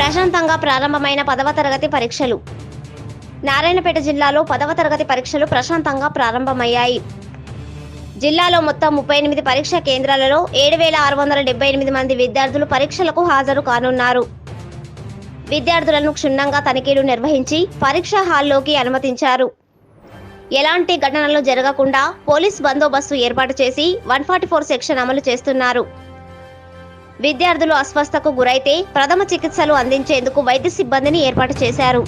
ప్రశాంతంగా ప్రారంభమైన 10వ తరగతి పరీక్షలు. నారాయణపేట జిల్లాలో 10వ తరగతి పరీక్షలు ప్రశాంతంగా ప్రారంభమయ్యాయి. జిల్లాలో మొత్తం 38 పరీక్షా కేంద్రాలలో 7,678 మంది విద్యార్థులు పరీక్షలకు హాజరు కానున్నారు. విద్యార్థులను క్షుణ్ణంగా తనిఖీలు నిర్వహించి పరీక్షా హాల్లోకి అనుమతించారు. ఎలాంటి ఘటనలు జరగకుండా పోలీస్ బందోబస్తు ఏర్పాటు చేసి 144 సెక్షన్ అమలు చేస్తున్నారు. విద్యార్థులు అస్వస్థతకు గురైతే ప్రథమ చికిత్సలు అందించేందుకు వైద్య సిబ్బందిని ఏర్పాటు చేశారు.